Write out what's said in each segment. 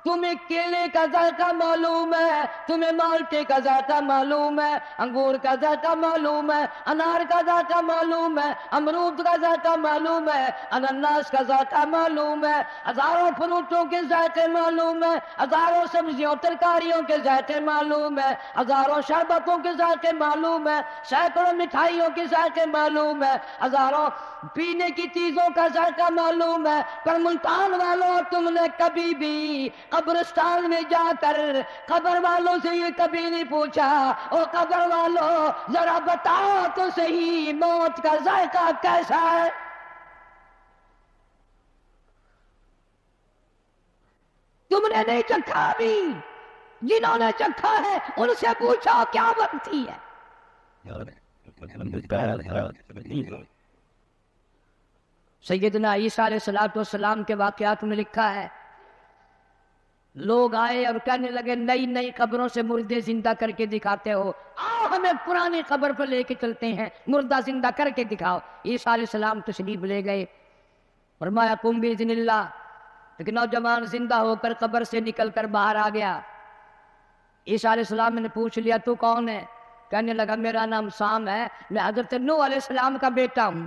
تمہیں کیلے کا ذائقہ معلوم ہے، تمہیں مالٹے کا ذائقہ معلوم ہے، انگور کا ذائقہ معلوم ہے، انار کا ذائقہ معلوم ہے، امرود کا ذائقہ معلوم ہے، انناس کا ذائقہ معلوم ہے، ہزاروں فروٹوں کے ذائقے معلوم ہے، ہزاروں سبزیوں ترکاریوں کے ذائقے معلوم ہے، ہزاروں شربتوں کے ذائقے معلوم ہے، سینکڑوں مٹھائیوں کے ذائقے معلوم ہے، ہزاروں پینے کی چیزوں کا ذائقہ معلوم ہے، پر ملتان والوں تم نے کبھی بھی قبرستان میں جا کر قبر والوں سے یہ کبھی نہیں پوچھا، او قبر والوں ذرا بتاؤ تو صحیح موت کا ذائقہ کیسا ہے؟ تم نے نہیں چکھا بھی، جنہوں نے چکھا ہے ان سے پوچھو کیا بنتی ہے۔ سیدنا عیسیٰ علیہ السلام کے واقعات میں لکھا ہے، لوگ آئے اور کہنے لگے نئی نئی قبروں سے مردے زندہ کر کے دکھاتے ہو، آؤ ہمیں پرانی قبر پر لے کے چلتے ہیں، مردہ زندہ کر کے دکھاؤ۔ عیسیٰ علیہ السلام تشریف لے گئے، فرمایا قم بإذن اللہ، لیکن نوجوان زندہ ہو کر قبر سے نکل کر باہر آ گیا۔ عیسیٰ علیہ السلام نے پوچھ لیا تو کون ہے؟ کہنے لگا میرا نام سام ہے، میں حضرت نوح علیہ السلام کا بیٹا ہوں۔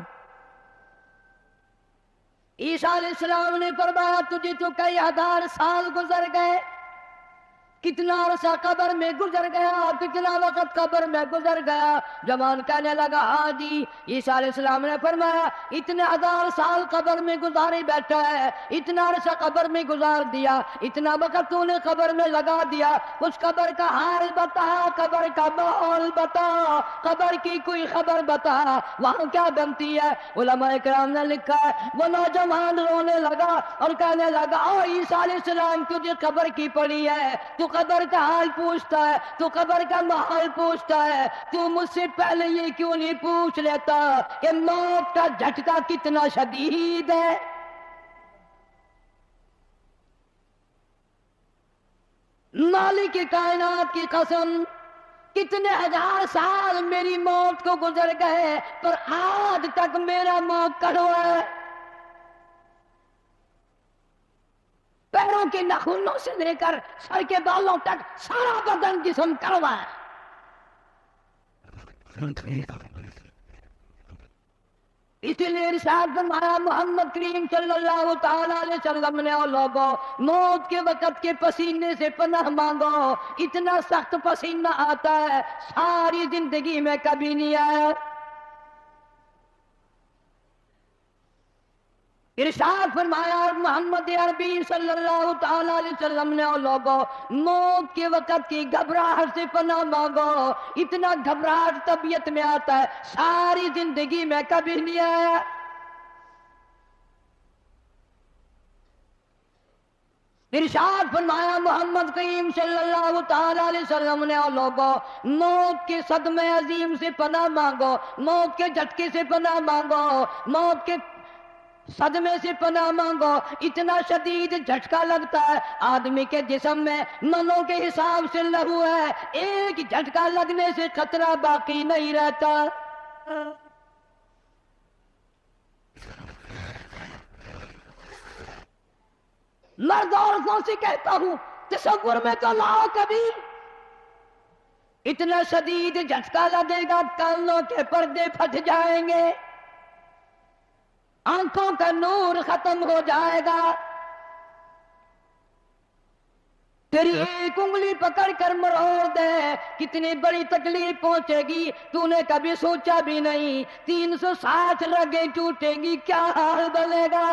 عیسیٰ علیہ السلام نے فرمایا تجھے تو کئی ہزار سال گزر گئے، کتنا عرصہ قبر میں گزر گیا، کتنا وقت قبر میں گزر گیا۔ جوان کہنے لگا ہاں جی۔ عیسیٰ علیہ السلام نے فرمایا اتنے ہزار سال قبر میں گزارے بیٹھا ہے، اتنا عرصہ قبر میں گزار دیا، اتنا وقت تو نے قبر میں لگا دیا، اس قبر کا حال بتا، قبر کا ماحول بتا، قبر کی کوئی خبر بتا، وہاں کیا بنتی ہے؟ علماء کرام نے لکھا ہے وہ نوجوان رونے لگا اور کہنے لگا او عیسیٰ علیہ السلام تجھے قبر کی پڑی ہے، تو قبر کا حال پوچھتا ہے، تو قبر کا ماحول پوچھتا ہے، تو مجھ سے پہلے یہ کیوں نہیں پوچھ لیتا کہ موت کا جھٹکا کتنا شدید ہے؟ مالک کائنات کی قسم کتنے ہزار سال میری موت کو گزر گئے پر آج تک میرا موت کڑوا ہے، پیروں کے ناخنوں سے لے کر سر کے بالوں تک سارا بدن جسم کڑوا ہے۔ اس لیے ارشاد فرمایا محمد کریم صلی اللہ تعالی علیہ وسلم نے لوگوں موت کے وقت کے پسینے سے پناہ مانگو، اتنا سخت پسینہ آتا ہے ساری زندگی میں کبھی نہیں آیا۔ ارشاد فرمایا محمد عربی صلی اللہ تعالی علیہ وسلم نے لوگوں موت کے وقت کی گھبراہٹ سے پناہ مانگو، اتنا گھبراہٹ طبیعت میں آتا ہے ساری زندگی میں کبھی نہیں آیا۔ ارشاد فرمایا محمد کریم صلی اللہ تعالی علیہ وسلم نے لوگوں موت کے صدمے عظیم سے پناہ مانگو، موت کے جھٹکے سے پناہ مانگو، موت کے صدمے سے پناہ مانگو، اتنا شدید جھٹکا لگتا ہے آدمی کے جسم میں منوں کے حساب سے لہو ہے، ایک جھٹکا لگنے سے خطرہ باقی نہیں رہتا۔ مرد عورتوں سے کہتا ہوں تصور میں تو لاؤ کبھی، اتنا شدید جھٹکا لگے گا کانوں کے پردے پھٹ جائیں گے، آنکھوں کا نور ختم ہو جائے گا، تیری ایک انگلی پکڑ کر مروڑ دے کتنی بڑی تکلیف پہنچے گی تو نے کبھی سوچا بھی نہیں، 360 رگیں ٹوٹے گی کیا حال بنے گا۔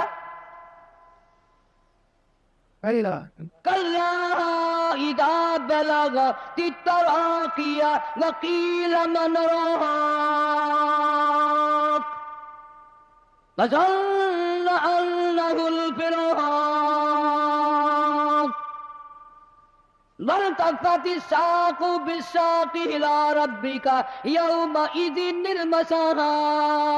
کلا اذا بلغت التراقی وقیل من راق فظن انه الفراق والتفت الساق بالساق الى ربك يومئذ المساق۔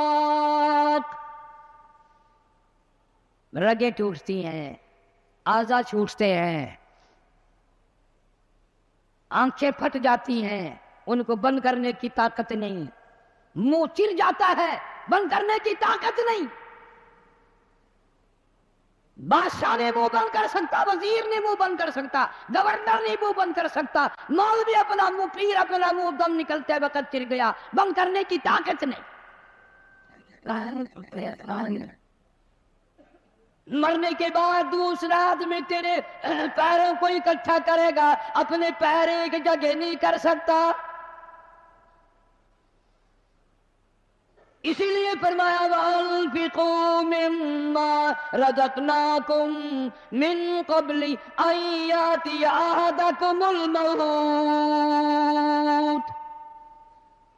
رگیں ٹوٹتی ہیں، اعضاء چھوٹتے ہیں، آنکھیں پھٹ جاتی ہیں، ان کو بند کرنے کی طاقت نہیں، منہ چر جاتا ہے بند کرنے کی طاقت نہیں، بادشاہ نے منہ بند کر سکتا، وزیر نے منہ بند کر سکتا، گورنر نے منہ بند کر سکتا، مولوی اپنا منہ، پیر اپنا منہ دم نکلتے وقت چر گیا، بند کرنے کی طاقت نہیں۔ مرنے کے بعد دوسرا آدمی تیرے پیروں کو اکٹھا کرے گا، اپنے پیر ایک جگہ نہیں کر سکتا۔ اسی لیے فرمایا وَأَنفِقُوا مِمَّا رَزَقْنَاكُم مِّن قَبْلِ أَن يَأْتِيَ أَحَدَكُمُ الْمَوْتُ،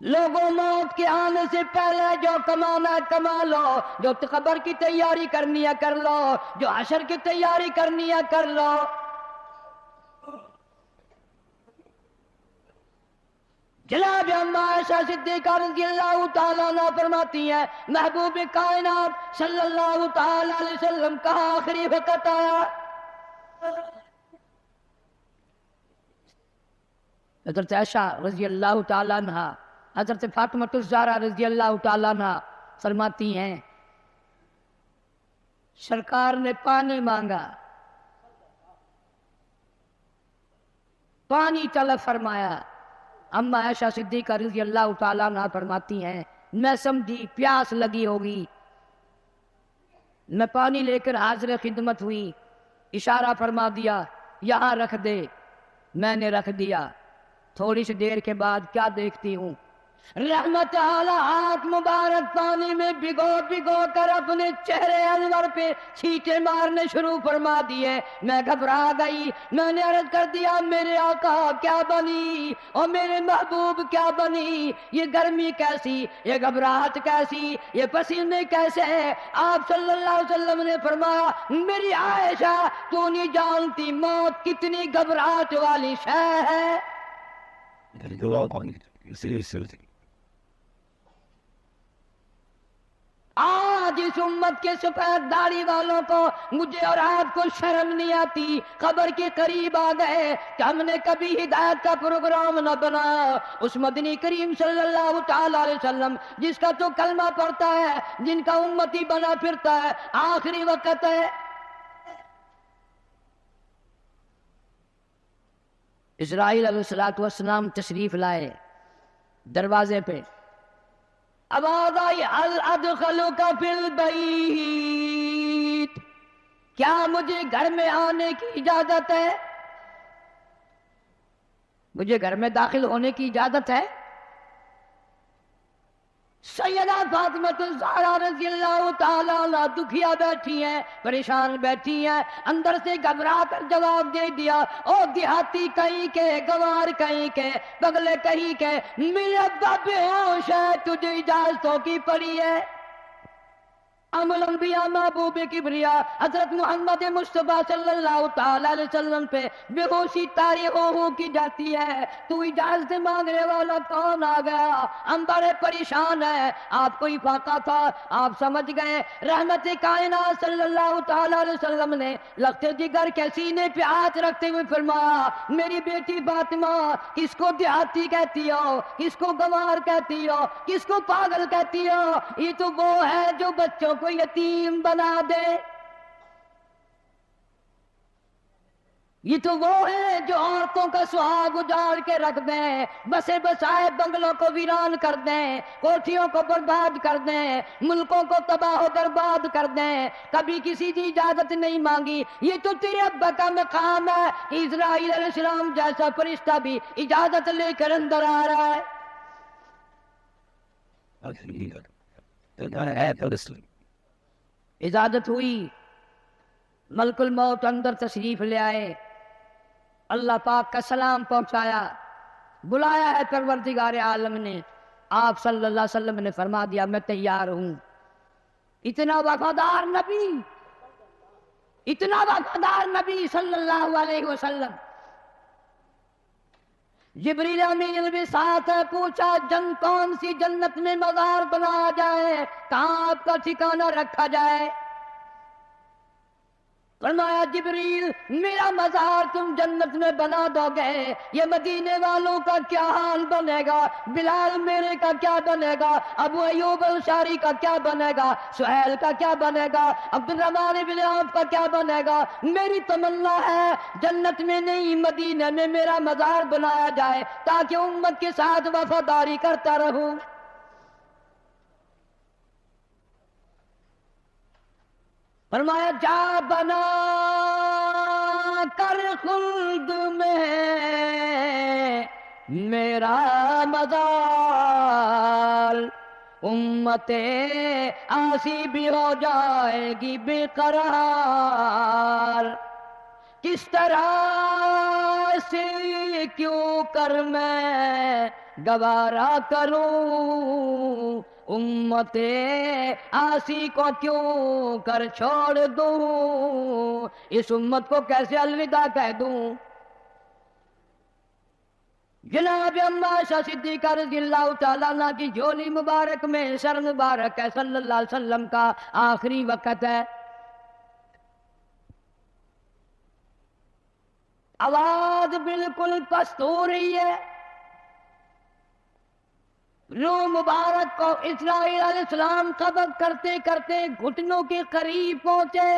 لوگوں موت کے آنے سے پہلے جو کمانا ہے کما لو، جو قبر کی تیاری کرنی ہے کر لو، جو حشر کی تیاری کرنی ہے کر لو۔ جناب اما عائشہ صدیقہ رضی اللہ تعالیٰ عنہ فرماتی ہیں محبوب کائنات صلی اللہ تعالیٰ علیہ وسلم کا آخری وقت آیا، حضرت عائشہ رضی اللہ تعالیٰ عنہ، حضرت فاطمہ الزہرا رضی اللہ تعالیٰ عنہ فرماتی ہیں سرکار نے پانی مانگا، پانی طلب فرمایا۔ اما عائشہ صدیقہ رضی اللہ تعالیٰ عنہ فرماتی ہیں میں سمجھی پیاس لگی ہوگی، میں پانی لے کر حاضر خدمت ہوئی، اشارہ فرما دیا یہاں رکھ دے، میں نے رکھ دیا۔ تھوڑی سی دیر کے بعد کیا دیکھتی ہوں، رحمت اعلی ہاتھ مبارک پانی میں بھگو بھگو کر اپنے چہرے انور پہ چھینٹے مارنے شروع فرما دیے۔ میں گھبرا گئی، میں نے عرض کر دیا میرے آقا کیا بنی اور میرے محبوب کیا بنی، یہ گرمی کیسی، یہ گھبراہٹ کیسی، یہ پسینے کیسے ہیں؟ آپ صلی اللہ علیہ وسلم نے فرمایا میری عائشہ تو نہیں جانتی موت کتنی گھبراہٹ والی شے ہے۔ آج اس امت کے سفید داڑھی والوں کو، مجھے اور آپ کو شرم نہیں آتی، قبر کے قریب آ گئے کہ ہم نے کبھی ہدایت کا پروگرام نہ بنایا۔ اس مدنی کریم صلی اللہ تعالیٰ علیہ وسلم جس کا تو کلمہ پڑھتا ہے، جن کا امتی بنا پھرتا ہے، آخری وقت ہے۔ اسرائیل علیہ السلام تشریف لائے، دروازے پہ آواز آئی هل ادخلک فی البیت، کیا مجھے گھر میں آنے کی اجازت ہے؟ مجھے گھر میں داخل ہونے کی اجازت ہے؟ سیدہ فاطمہ الزہرا رضی اللہ تعالیٰ عنہ دکھیا بیٹھی ہیں، پریشان بیٹھی ہیں، اندر سے گھبرا کر جواب دے دیا او دیہاتی کہیں کے، گوار کہیں کے، بگلے کہیں کے، میرے ابا بے ہوش ہے، تجھے اجازتوں کی پڑی ہے۔ ام الانبیاء محبوب کبریا حضرت محمد مصطفیٰ صلی اللہ تعالیٰ علیہ وسلم پہ بے ہوشی طاری ہو کی جاتی ہے، تو اجازت مانگنے والا کون آ گیا؟ ہم بڑے پریشان ہیں، آپ کو فاقہ تھا، آپ سمجھ گئے۔ رحمت کائنات صلی اللہ تعالیٰ علیہ وسلم نے لخت جگر کے سینے پہ ہاتھ رکھتے ہوئے فرمایا میری بیٹی فاطمہ، کس کو دیہاتی کہتی ہو، کس کو گوار کہتی ہو، کس کو پاگل کہتی ہو؟ یہ تو وہ ہے جو بچوں کو یتیم بنا دے، یہ تو وہ ہے جو عورتوں کا سہاگ اجاڑ کے رکھ دیں، بسے بسائے بنگلوں کو ویران کر دیں، کوٹھیوں کو برباد کر دیں، ملکوں کو تباہ و برباد کر دیں، کبھی کسی کی اجازت نہیں مانگی۔ یہ تو تیرے ابا کا مقام ہے، اسرائیل علیہ السلام جیسا فرشتہ بھی اجازت لے کر اندر آ رہا ہے۔ اجازت ہوئی، ملک الموت اندر تشریف لے آئے، اللہ پاک کا سلام پہنچایا، بلایا ہے پروردگار عالم نے، آپ صلی اللہ علیہ وسلم نے فرما دیا میں تیار ہوں۔ اتنا وفادار نبی، اتنا وفادار نبی صلی اللہ علیہ وسلم۔ جبریل امین بھی ساتھ ہے، پوچھا کون سی جنت میں مزار بنایا جائے، کہاں آپ کا ٹھکانہ رکھا جائے؟ فرمایا جبریل میرا مزار تم جنت میں بنا دو گے، یہ مدینے والوں کا کیا حال بنے گا، بلال میرے کا کیا بنے گا، ابو ایوب انصاری کا کیا بنے گا، سہیل کا کیا بنے گا، عبد الرحمن بن عوف کا کیا بنے گا۔ میری تمنا ہے جنت میں نہیں مدینے میں میرا مزار بنایا جائے تاکہ امت کے ساتھ وفاداری کرتا رہوں۔ فرمایا جا بنا کر خلد میں میرا مزار، امت آسی بھی ہو جائے گی بے قرار، کس طرح سے کیوں کر میں گوارا کروں، امت آسی کو کیوں کر چھوڑ دوں، اس امت کو کیسے الوداع کہہ دوں۔ جناب عائشہ صدیقہ رضی اللہ تعالیٰ عنہ کی جھولی مبارک میں سر مبارک ہے، صلی اللہ علیہ وسلم کا آخری وقت ہے، آواز بالکل پست ہو رہی ہے، روح مبارک کو اسرائیل علیہ السلام قبض کرتے کرتے گھٹنوں کے قریب پہنچے۔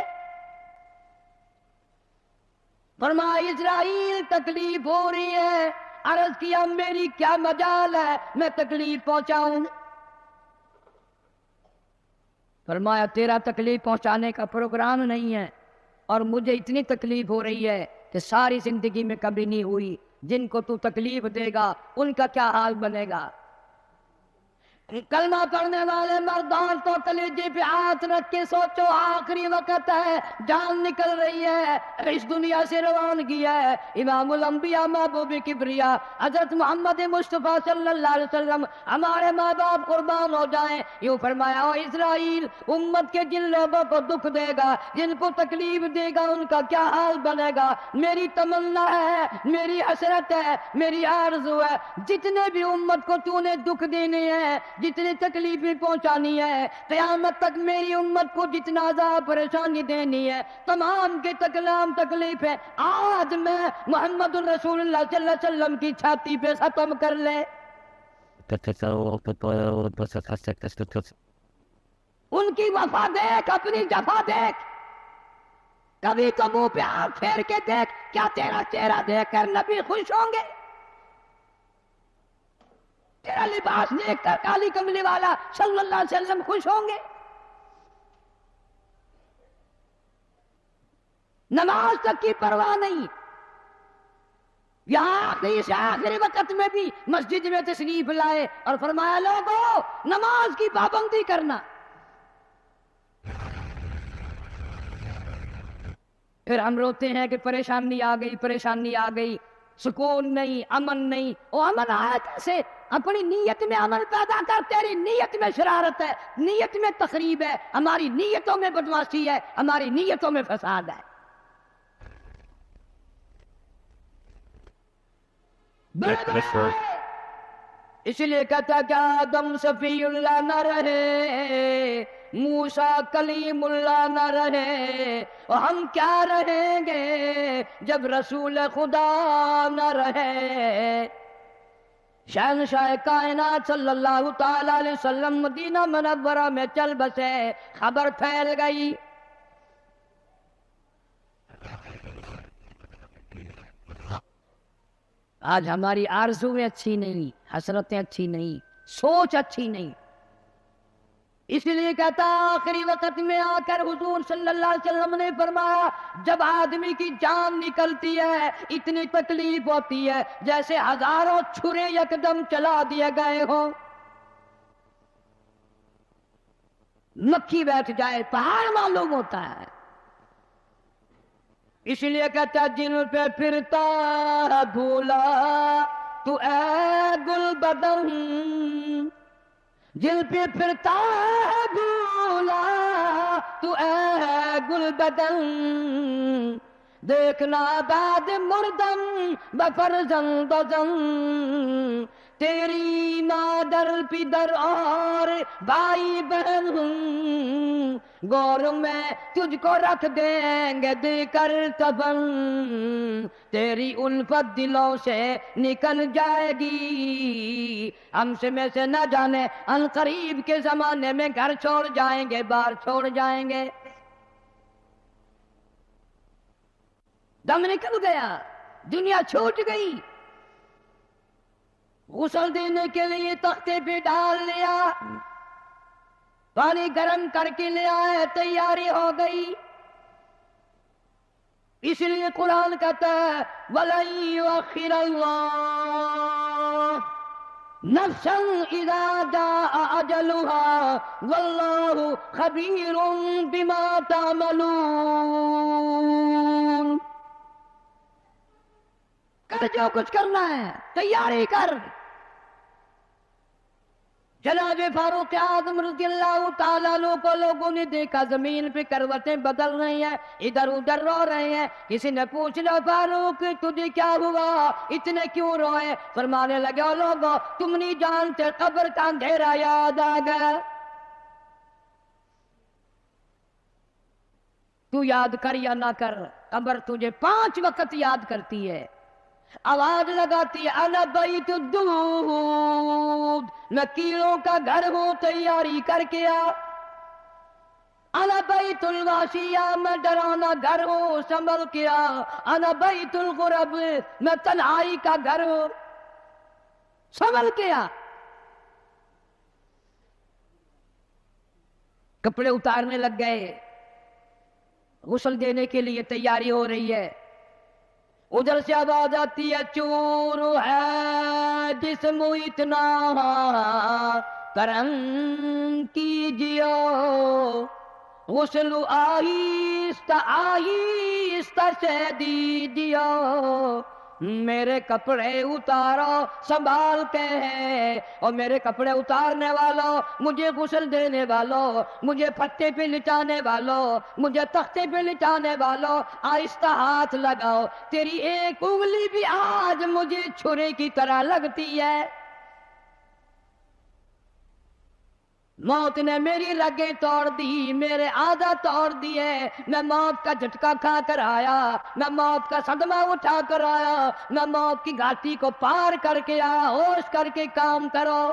فرمایا اسرائیل تکلیف ہو رہی ہے، عرض کیا میری کیا مجال ہے میں تکلیف پہنچاؤں۔ فرمایا تیرا تکلیف پہنچانے کا پروگرام نہیں ہے، اور مجھے اتنی تکلیف ہو رہی ہے کہ ساری زندگی میں کبھی نہیں ہوئی، جن کو تو تکلیف دے گا ان کا کیا حال بنے گا۔ کلمہ پڑھنے والے مردان تو کلیجے پہ ہاتھ رکھ کے سوچو، آخری وقت ہے، جان نکل رہی ہے، اس دنیا سے روانگی ہے۔ امام الانبیاء محبوب کبریا حضرت محمد مصطفیٰ صلی اللہ علیہ وسلم ہمارے ماں باپ قربان ہو جائیں، یوں فرمایا او اسرائیل، امت کے جن لوگوں کو دکھ دے گا، جن کو تکلیف دے گا، ان کا کیا حال بنے گا۔ میری تمنا ہے، میری حسرت ہے، میری آرزو ہے، جتنے بھی امت کو تو نے دکھ دینے ہیں، جتنی تکلیفیں پہنچانی ہے، قیامت تک میری امت کو جتنا عذاب پریشانی دینی ہے، تمام کے تکلام تکلیفیں آج میں محمد الرسول اللہ صلی اللہ علیہ وسلم کی چھاتی پہ ختم کر لے۔ ان کی وفا دیکھ، اپنی جفا دیکھ، کبھی تو منہ پہ ہاتھ پھیر کے دیکھ، کیا تیرا چہرہ دیکھ کر نبی خوش ہوں گے؟ تیرا لباس دیکھ کر کالی کملی والا صلی اللہ علیہ وسلم خوش ہوں گے؟ نماز تک کی پرواہ نہیں، یہاں آخری سے آخری وقت میں بھی مسجد میں تشریف لائے اور فرمایا لوگو نماز کی پابندی کرنا۔ پھر ہم روتے ہیں کہ پریشانی آ گئی، پریشانی آ گئی، سکون نہیں، امن نہیں۔ وہ امن آیا کیسے؟ اپنی نیت میں امن پیدا کر، تیری نیت میں شرارت ہے، نیت میں تخریب ہے، ہماری نیتوں میں بدمعاشی ہے، ہماری نیتوں میں فساد ہے۔ اس لیے کہتا کہ آدم صفی اللہ نہ رہے، موسیٰ کلیم اللہ نہ رہے، اور ہم کیا رہیں گے جب رسول خدا نہ رہے۔ شہنشاہ کائنات صلی اللہ تعالی علیہ وسلم مدینہ منورہ میں چل بسے، خبر پھیل گئی۔ آج ہماری آرزویں اچھی نہیں، حسرتیں اچھی نہیں، سوچ اچھی نہیں۔ اس لیے کہتا آخری وقت میں آ کر حضور صلی اللہ علیہ وسلم نے فرمایا جب آدمی کی جان نکلتی ہے اتنی تکلیف ہوتی ہے جیسے ہزاروں چھرے یکدم چلا دیے گئے ہوں، مکھی بیٹھ جائے پہاڑ معلوم ہوتا ہے۔ اس لیے کہتا جن پہ پھرتا ہے بھولا تو اے گل بدن، جن پہ پھرتا ہے بھولا تو اے گل بدن، دیکھنا بعد مردم بفرزند و زن، تیری مادر پدر اور بھائی بہن ہوں، گور میں تجھ کو رکھ دیں گے دے کر تبن، تیری الفت دلوں سے نکل جائے گی، ہم سے میں سے نہ جانے ان قریب کے زمانے میں گھر چھوڑ جائیں گے، بار چھوڑ جائیں گے۔ دم نکل گیا، دنیا چھوٹ گئی، غسل دینے کے لیے تختے پہ ڈال لیا، پانی گرم کر کے لے آئے، تیاری ہو گئی۔ اس لیے قرآن کہتا ہے وَلَن يُؤَخِّرَ اللَّهُ نَفْسًا إِذَا جَاءَ أَجَلُهَا وَاللَّهُ خَبِيرٌ بِمَا تَعْمَلُونَ۔ کر جو کچھ کرنا ہے تیاری کر۔ جناب فاروق اعظم رضی اللہ تعالیٰ عنہ کو لوگوں نے دیکھا زمین پہ کروٹیں بدل رہی ہیں، ادھر ادھر رو رہے ہیں۔ کسی نے پوچھنا فاروق تجھے کیا ہوا، اتنے کیوں روئے؟ فرمانے لگے او لوگوں تم نہیں جانتے قبر کا اندھیرا یاد آ گیا۔ تو یاد کر یا نہ کر، قبر تجھے 5 وقت یاد کرتی ہے، آواز لگاتی ہے انا بیت الدود، میں کیڑوں کا گھر ہوں تیاری کر کے آ، انا بیت الواشیہ، میں ڈرانا گھر ہوں سنبھل کے آ، انا بیت الغرب، میں تنہائی کا گھر ہوں سنبھل کے آ۔ کپڑے اتارنے لگ گئے، غسل دینے کے لیے تیاری ہو رہی ہے۔ ادھر سے آواز آتی ہے چور ہے جسم اتنا کرم کیجیے، غسل آہستہ آہستہ سے دیجیے، میرے کپڑے اتارو سنبھال کے ہیں، اور میرے کپڑے اتارنے والوں، مجھے غسل دینے والوں، مجھے پھٹے پہ لٹانے والوں، مجھے تختے پہ لٹانے والوں، آہستہ ہاتھ لگاؤ، تیری ایک انگلی بھی آج مجھے چھرے کی طرح لگتی ہے۔ موت نے میری رگیں توڑ دی، میرے آدھا توڑ دیے، میں موت کا جھٹکا کھا کر آیا، میں موت کا صدمہ اٹھا کر آیا، میں موت کی گھاٹی کو پار کر کے آیا، ہوش کر کے کام کرو۔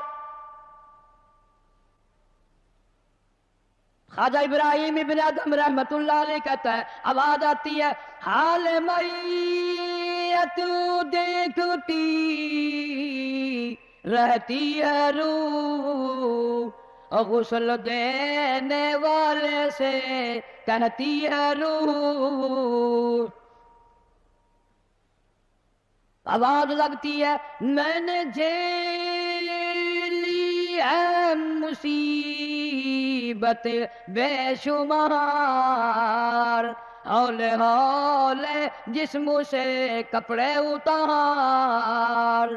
خواجہ ابراہیم ابن ادم رحمت اللہ علیہ کہتا ہے، آواز آتی ہے حال میت دیکھتی رہتی ہے روح، غسل دینے والے سے کہتی ہے روح۔ آواز لگتی ہے میں نے جھیلی ہے مصیبت بے شمار، ہولے ہولے جسم سے کپڑے اتار،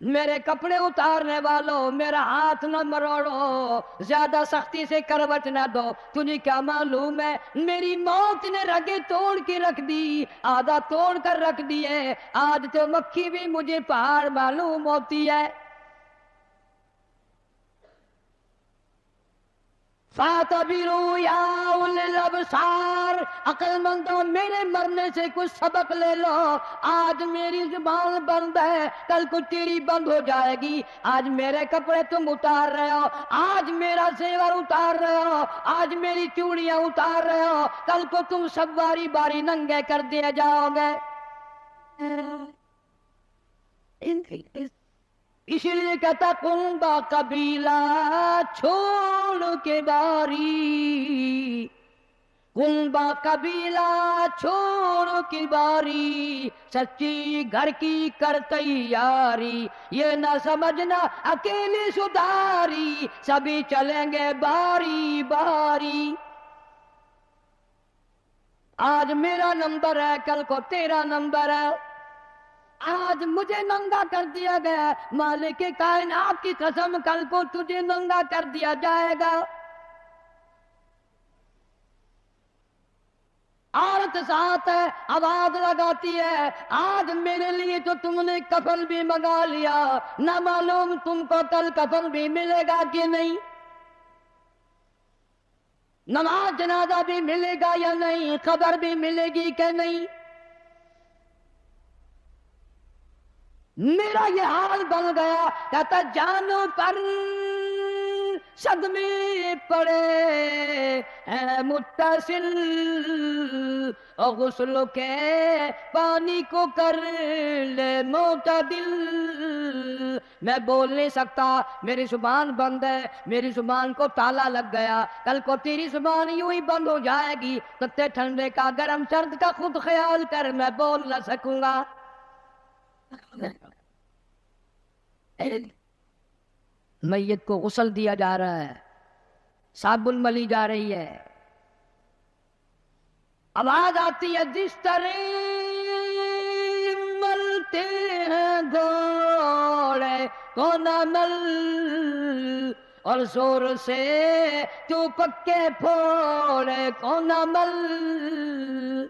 میرے کپڑے اتارنے والوں میرا ہاتھ نہ مروڑو، زیادہ سختی سے کروٹ نہ دو، تجھے کیا معلوم ہے میری موت نے رگیں توڑ کے رکھ دی، آدھا توڑ کر رکھ دی ہے، آج تو مکھی بھی مجھے پہاڑ معلوم ہوتی ہے۔ فَاعْتَبِرُوا يَا أُولِي الْأَبْصَارِ، عقل مندوں میرے مرنے سے کچھ سبق لے لو، آج میری زبان بند ہے کل کو تیری بند ہو جائے گی، آج میرے کپڑے تم اتار رہے ہو، آج میرا زیور اتار رہے ہو، آج میری چوڑیاں اتار رہے ہو، کل کو تم سب باری باری ننگے کر دیے جاؤ گے۔ اسی لیے کہتا کنبا قبیلہ چھوڑ کے باری، کنبا قبیلہ چھوڑ کے باری، سچی گھر کی کر تیاری، یہ نہ سمجھنا اکیلی سدھاری، سبھی چلیں گے باری باری۔ آج میرا نمبر ہے کل کو تیرا نمبر ہے، آج مجھے ننگا کر دیا گیا، مالک کائنات کی قسم کل کو تجھے ننگا کر دیا جائے گا۔ عورت ساتھ ہے، آواز لگاتی ہے، آج میرے لیے تو تم نے کفن بھی منگا لیا، نہ معلوم تم کو کل کفن بھی ملے گا کہ نہیں، نماز جنازہ بھی ملے گا یا نہیں، خبر بھی ملے گی کہ نہیں۔ میرا یہ حال بن گیا، کہتا جانو پر صدمے پڑے ہیں متصل، اور غسل کے پانی کو کر لے معتدل۔ میں بول نہیں سکتا، میری زبان بند ہے، میری زبان کو تالا لگ گیا، کل کو تیری زبان یوں ہی بند ہو جائے گی، تتے ٹھنڈے کا گرم سرد کا خود خیال کر، میں بول نہ سکوں گا۔ میت کو غسل دیا جا رہا ہے، صابن ملی جا رہی ہے، آواز آتی ہے جس طرح ملتے ہیں گھوڑے کو نہ مل، اور زور سے تو پکے پھوڑے کو نہ مل۔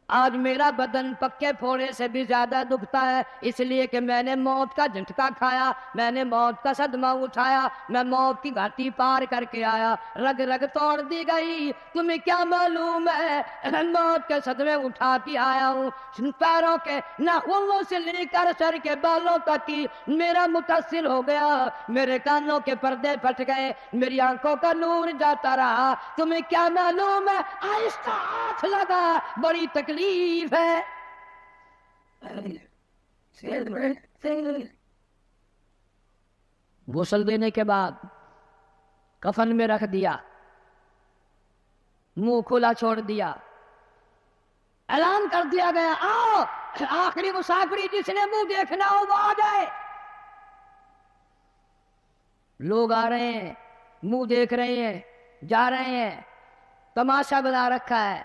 آج میرا بدن پکے پھوڑے سے بھی زیادہ دکھتا ہے، اس لیے کہ میں نے موت کا جھٹکا کھایا، میں نے موت کا صدمہ اٹھایا، میں موت کی گھاٹی پار کر کے آیا، رگ رگ توڑ دی گئی، تمہیں کیا معلوم ہے، موت کے صدمے اٹھا کے آیا ہوں، پیروں کے ناخنوں سے لے کر سر کے بالوں تک کی میرا متاثر ہو گیا، میرے کانوں کے پردے پھٹ گئے، میری آنکھوں کا نور جاتا رہا، تمہیں کیا معلوم ہے، آہستہ ہاتھ لگا، بڑی تکلیف ہے۔ غسل دینے کے بعد کفن میں رکھ دیا، منہ کھلا چھوڑ دیا، اعلان کر دیا گیا آؤ آخری مسافری جس نے منہ دیکھنا ہو وہ آ جائے۔ لوگ آ رہے ہیں، منہ دیکھ رہے ہیں، جا رہے ہیں، تماشا بنا رکھا ہے،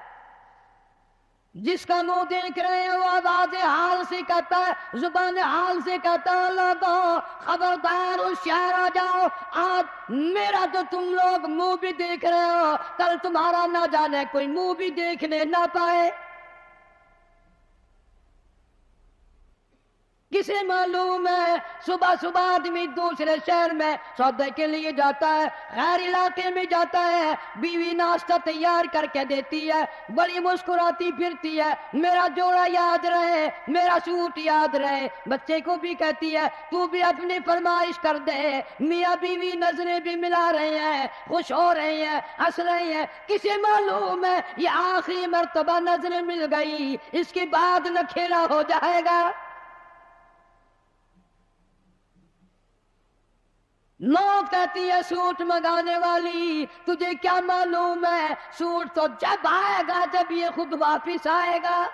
جس کا منہ دیکھ رہے ہیں وہ آواز حال سے کہتا ہے، زبان حال سے کہتا ہے لوگوں خبردار ہوشیار آ جاؤ، آج میرا تو تم لوگ منہ بھی دیکھ رہے ہو، کل تمہارا نہ جانے کوئی منہ بھی دیکھنے نہ پائے۔ کسے معلوم ہے صبح صبح آدمی دوسرے شہر میں سودے کے لیے جاتا ہے، غیر علاقے میں جاتا ہے، بیوی ناشتہ تیار کر کے دیتی ہے، بڑی مسکراتی پھرتی ہے، میرا جوڑا یاد رہے، میرا سوٹ یاد رہے، بچے کو بھی کہتی ہے تو بھی اپنی فرمائش کر دے، میاں بیوی نظریں بھی ملا رہے ہیں، خوش ہو رہے ہیں، ہنس رہے ہیں، کسے معلوم ہے یہ آخری مرتبہ نظریں مل گئی، اس کے بعد نکھیرا ہو جائے گا۔ موت کہتی ہے سوٹ منگانے والی تجھے کیا معلوم ہے، سوٹ تو جب آئے گا جب یہ خود واپس آئے گا۔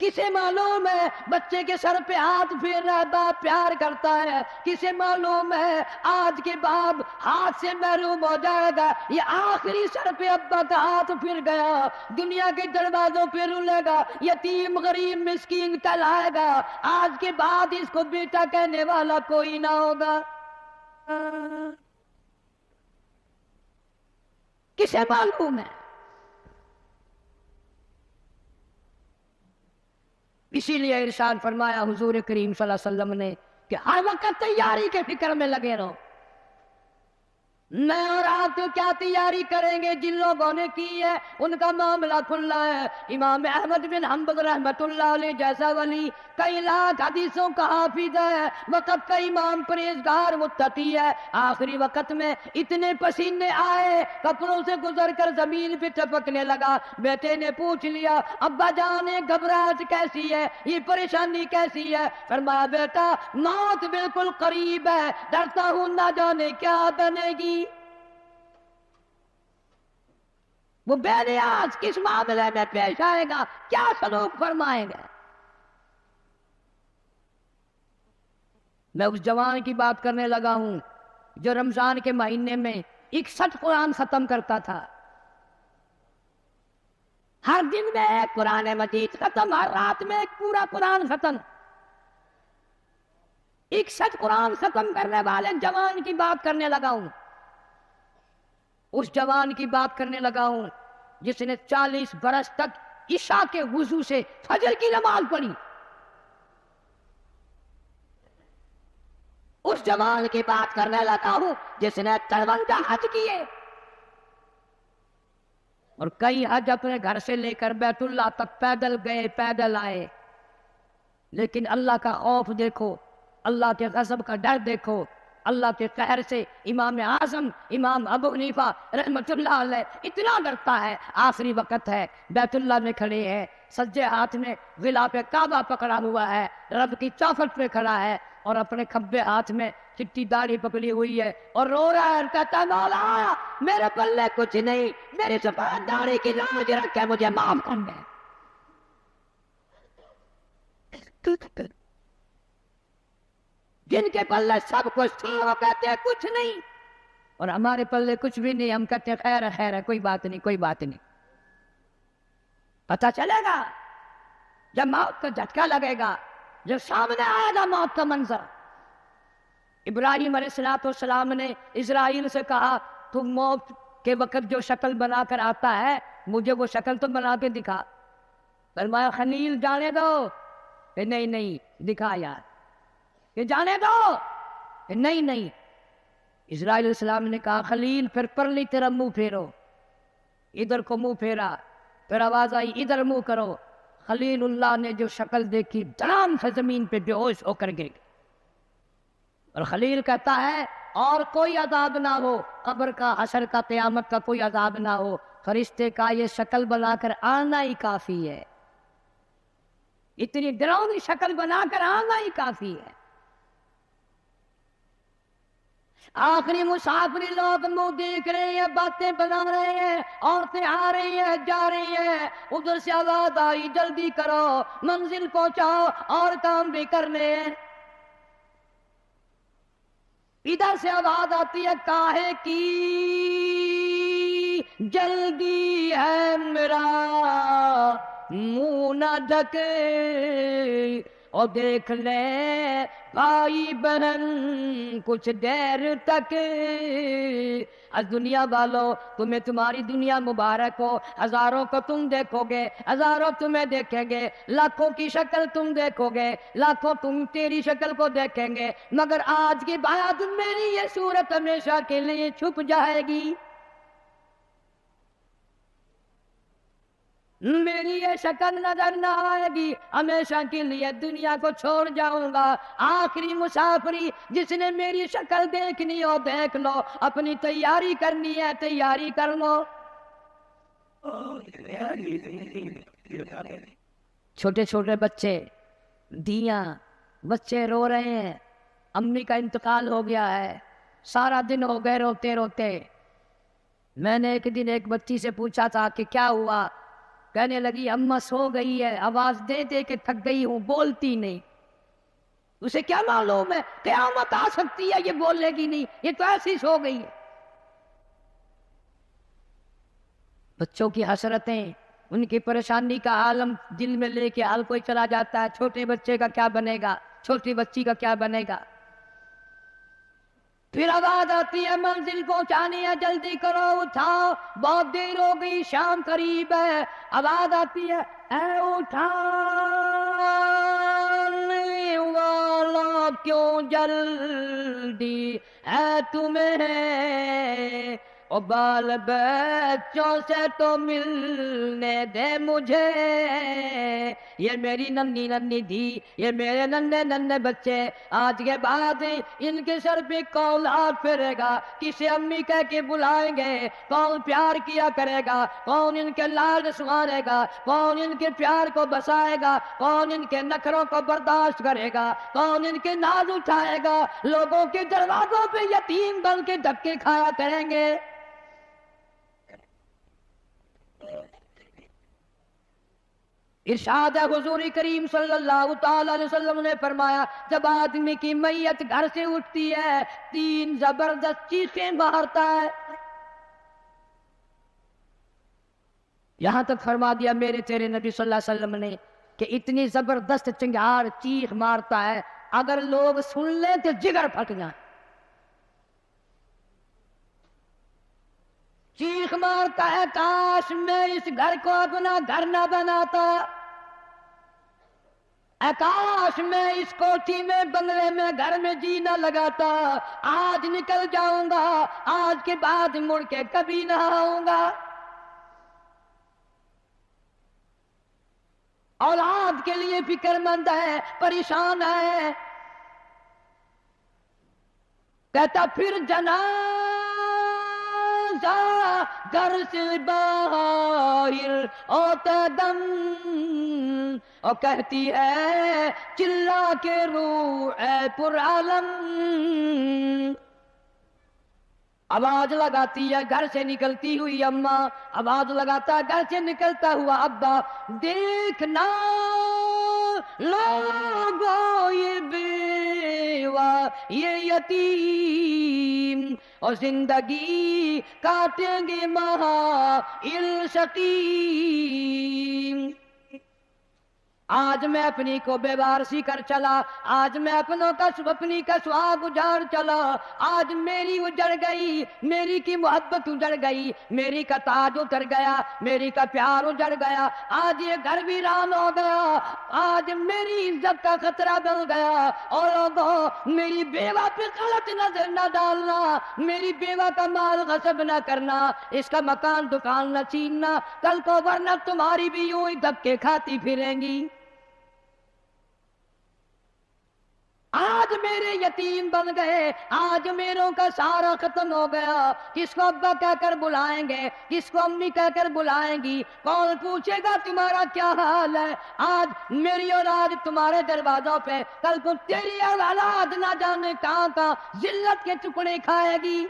کسے معلوم ہے بچے کے سر پہ ہاتھ پھیر رہا ہے، باپ پیار کرتا ہے، کسے معلوم ہے آج کے بعد ہاتھ سے محروم ہو جائے گا، یہ آخری سر پہ ابا کا ہاتھ پھر گیا، دنیا کے دروازوں پہ رولے گا، یتیم غریب مسکین کہلائے گا، آج کے بعد اس کو بیٹا کہنے والا کوئی نہ ہوگا۔ کسے معلوم ہے؟ اسی لیے ارشاد فرمایا حضور کریم صلی اللہ علیہ وسلم نے کہ ہر وقت تیاری کے فکر میں لگے رہو۔ میں اور آپ تو کیا تیاری کریں گے، جن لوگوں نے کی ہے ان کا معاملہ کھلا ہے۔ امام احمد بن حنبل رحمت اللہ علیہ جیسا ولی کئی لاکھ حدیثوں کا حافظ ہے، وقت کا امام پرہیزگار متقی ہے، آخری وقت میں اتنے پسینے آئے کپڑوں سے گزر کر زمین پہ ٹپکنے لگا، بیٹے نے پوچھ لیا ابا جان گھبراہٹ کیسی ہے، یہ پریشانی کیسی ہے؟ فرمایا بیٹا موت بالکل قریب ہے، ڈرتا ہوں نہ جانے کیا بنے گی۔ وہ بے نیاز کس معاملے میں پیش آئے گا، کیا سلوک فرمائیں گے؟ میں اس جوان کی بات کرنے لگا ہوں جو رمضان کے مہینے میں 61 قرآن ختم کرتا تھا، ہر دن میں ایک قرآن مجید ختم، ہر رات میں ایک پورا قرآن ختم۔ 61 قرآن ختم کرنے والے جوان کی بات کرنے لگا ہوں۔ اس جوان کی بات کرنے لگا ہوں جس نے 40 برس تک عشاء کے وضو سے فجر کی نماز پڑھی. اس جوان کی بات کرنے لگا ہوں جس نے 53 حج کیے اور کئی حج اپنے گھر سے لے کر بیت اللہ تک پیدل گئے پیدل آئے. لیکن اللہ کا خوف دیکھو، اللہ کے غضب کا ڈر دیکھو. اللہ کے قہر سے امام اعظم امام ابو حنیفہ رحمۃ اللہ علیہ اتنا ڈرتا ہے. آخری وقت ہے، بیت اللہ میں کھڑے ہیں، سجے ہاتھ میں غلاف کعبہ پکڑا ہوا ہے، رب کی چوکھٹ پہ کھڑا ہے اور اپنے کھبے ہاتھ میں چٹی داڑھی پکڑی ہوئی ہے اور رو رہا ہے. کہتا ہے مولا میرے پلے کچھ نہیں، میری سفید داڑھی کی لاج رکھ کے مجھے معاف کر دے. جن کے پلے سب کچھ تھا وہ کہتے ہیں کچھ نہیں، اور ہمارے پلے کچھ بھی نہیں، ہم کہتے ہیں خیر ہے خیر ہے، کوئی بات نہیں کوئی بات نہیں. پتہ چلے گا جب موت کا جھٹکا لگے گا، جب سامنے آئے گا موت کا منظر. ابراہیم علیہ السلام نے اسرائیل سے کہا تم موت کے وقت جو شکل بنا کر آتا ہے مجھے وہ شکل تو بنا کے دکھا. فرمایا خلیل جانے دو. کہ نہیں نہیں دکھا یار. کہ جانے دو. کہ نہیں نہیں. اسرائیل علیہ السلام نے کہا خلیل پھر پرلی طرف منہ پھیرو. ادھر کو منہ پھیرا، پھر آواز آئی ادھر منہ کرو. خلیل اللہ نے جو شکل دیکھی دھڑام سے زمین پہ بے ہوش ہو کر گر. اور خلیل کہتا ہے اور کوئی عذاب نہ ہو، قبر کا حشر کا قیامت کا کوئی عذاب نہ ہو، فرشتے کا یہ شکل بنا کر آنا ہی کافی ہے. اتنی ڈراؤنی شکل بنا کر آنا ہی کافی ہے. آخری مسافری لوگ منہ دیکھ رہے ہیں، باتیں بنا رہے ہیں، عورتیں آ رہی ہیں جا رہی ہیں. ادھر سے آواز آئی جلدی کرو منزل پہنچاؤ اور کام بھی کرنے. ادھر سے آواز آتی ہے کاہے کی جلدی ہے میرا منہ نہ ڈھکے اور دیکھ لے بھائی بہن کچھ دیر تک. از دنیا والو تمہیں تمہاری دنیا مبارک ہو. ہزاروں کو تم دیکھو گے، ہزاروں تمہیں دیکھیں گے، لاکھوں کی شکل تم دیکھو گے، لاکھوں تم تیری شکل کو دیکھیں گے، مگر آج کے بعد میری یہ صورت ہمیشہ کے لیے چھپ جائے گی. میری یہ شکل نظر نہ آئے گی، ہمیشہ کے لیے دنیا کو چھوڑ جاؤں گا. آخری مسافری جس نے میری شکل دیکھنی ہو دیکھ لو، اپنی تیاری کرنی ہے تیاری کر لو. چھوٹے چھوٹے بچے، دیاں، بچے رو رہے ہیں، امی کا انتقال ہو گیا ہے، سارا دن ہو گئے روتے روتے. میں نے ایک دن ایک بچی سے پوچھا تھا کہ کیا ہوا؟ کہنے لگی اماں سو گئی ہے، آواز دے دے کے تھک گئی ہوں، بولتی نہیں. اسے کیا معلوم ہے قیامت آ سکتی ہے، یہ بولنے کی نہیں، یہ تو ایسی سو گئی ہے. بچوں کی حسرتیں، ان کی پریشانی کا عالم دل میں لے کے ہر کوئی چلا جاتا ہے. چھوٹے بچے کا کیا بنے گا، چھوٹی بچی کا کیا بنے گا. پھر آواز آتی ہے منزل پہنچانی ہے جلدی کرو اٹھاؤ بہت دیر ہو گئی شام قریب ہے. آواز آتی ہے اے اٹھانے والا کیوں جلدی ہے تمہیں، او بال بچوں سے تو ملنے دے مجھے. یہ میری ننھی ننھی دھی، یہ میرے ننھے ننھے بچے، آج کے بعد ان کے سر پہ کون ہاتھ پھیرے گا، کسے امی کہہ کے بلائیں گے، کون پیار کیا کرے گا، کون ان کے لاڈ سوارے گا، کون ان کے پیار کو بسائے گا، کون ان کے نخروں کو برداشت کرے گا، کون ان کے ناز اٹھائے گا. لوگوں کے دروازوں پہ یتیم بن کے دھکے کھایا کریں گے. ارشاد حضور کریم صلی اللہ تعالی علیہ وسلم نے فرمایا جب آدمی کی میت گھر سے اٹھتی ہے 3 زبردست چیخیں مارتا ہے. یہاں تک فرما دیا میرے تیرے نبی صلی اللہ علیہ وسلم نے کہ اتنی زبردست چنگھار چیخ مارتا ہے اگر لوگ سن لیں تو جگر پھٹ جائیں. چیخ مارتا ہے کاش میں اس گھر کو اپنا گھر نہ بناتا، اے کاش میں اس کوٹھی میں بنگلے میں گھر میں جی نہ لگاتا، آج نکل جاؤں گا، آج کے بعد مڑ کے کبھی نہ آؤں گا۔ اولاد کے لیے فکر مند ہے، پریشان ہے، کہتا پھر جنازہ گھر سے باہر ہوتا دم، اور کہتی ہے چلا کے روح اے پر عالم، آواز لگاتی ہے گھر سے نکلتی ہوئی اماں، آواز لگاتا ہے گھر سے نکلتا ہوا ابا، دیکھنا لوگو یہ بیوہ یہ یتیم، اور زندگی کاٹیں گے محائل سقیم۔ آج میں اپنی کو بے وارسی کر چلا، آج میں اپنی کا سہاگ اجاڑ چلا، آج میری اجڑ گئی، میری کی محبت اجڑ گئی، میری کا تاج اتر گیا، میری کا پیار اجڑ گیا، آج یہ گھر ویران ہو گیا، آج میری عزت کا خطرہ بن گیا۔ اور لوگوں میری بیوہ پہ غلط نظر نہ ڈالنا، میری بیوہ کا مال غصب نہ کرنا، اس کا مکان دکان نہ چھیننا، کل کو ورنہ تمہاری بھی یوں ہی دھکے کھاتی پھریں گی۔ آج میرے یتیم بن گئے، آج میروں کا سارا ختم ہو گیا، کس کو ابا کہہ کر بلائیں گے، کس کو امی کہہ کر بلائیں گی، کون پوچھے گا تمہارا کیا حال ہے؟ آج میری اولاد تمہارے دروازوں پہ، کل کو تیری اولاد نہ جانے کہاں کہاں ذلت کے ٹکڑے کھائے گی۔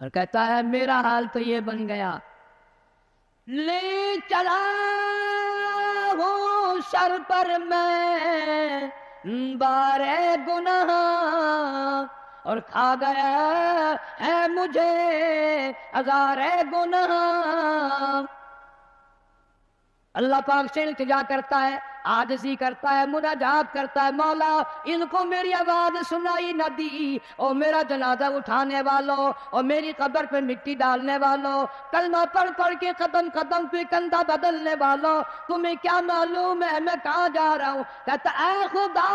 اور کہتا ہے میرا حال تو یہ بن گیا، لے چلا ہوں سر پر میں بارے گناہ، اور کھا گیا ہے مجھے ہزارے گناہ۔ اللہ پاک سے التجا کرتا ہے، عاجزی کرتا ہے، مناجات کرتا ہے، مولا ان کو میری آواز سنائی نہ دی، اور میرا جنازہ اٹھانے والوں اور میری قبر پہ مٹی ڈالنے والوں، کلمہ پڑھ پڑھ کے قدم قدم پہ کندھا بدلنے والوں، تمہیں کیا معلوم ہے میں کہاں جا رہا ہوں؟ کہتا اے خدا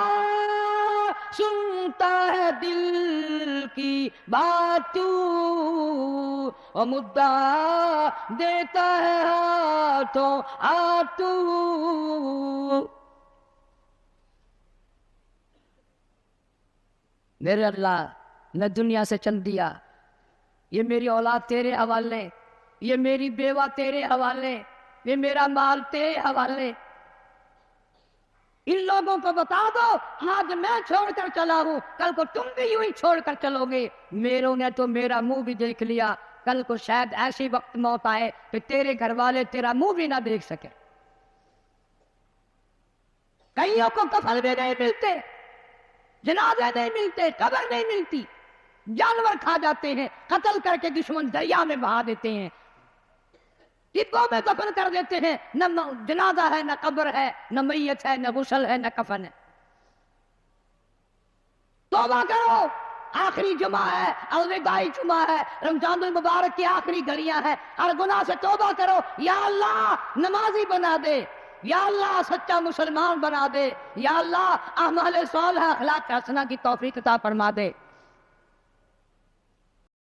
سنتا ہے دل کی بات تو، اور مدعا دیتا ہے ہاتھوں تو۔ میرے اللہ نے دنیا سے چل دیا، یہ میری اولاد تیرے حوالے، یہ میری بیوہ تیرے حوالے، یہ میرا مال تیرے حوالے، ان لوگوں کو بتا دو آج میں چھوڑ کر چلا ہوں، کل کو تم بھی یوں ہی چھوڑ کر چلو گے۔ میروں نے تو میرا منہ بھی دیکھ لیا، کل کو شاید ایسی وقت موت آئے کہ تیرے گھر والے تیرا منہ بھی نہ دیکھ سکے۔ کئیوں کو کفن بھی نہیں ملتے، جنازے نہیں ملتے، قبر نہیں ملتی، جانور کھا جاتے ہیں، قتل کر کے دشمن دریا میں بہا دیتے ہیں، ڈبوں میں دفن کر دیتے ہیں، نہ جنازہ ہے، نہ قبر ہے، نہ میت ہے، نہ غسل ہے، نہ کفن ہے۔ توبہ کرو، آخری جمعہ ہے، الوداعی جمعہ ہے، رمضان المبارک کی آخری گھڑیاں ہیں، ہر گناہ سے توبہ کرو، یا اللہ نمازی بنا دے، یا اللہ سچا مسلمان بنا دے، یا اللہ اعمال صالحہ اخلاق حسنہ کی توفیق عطا فرما دے۔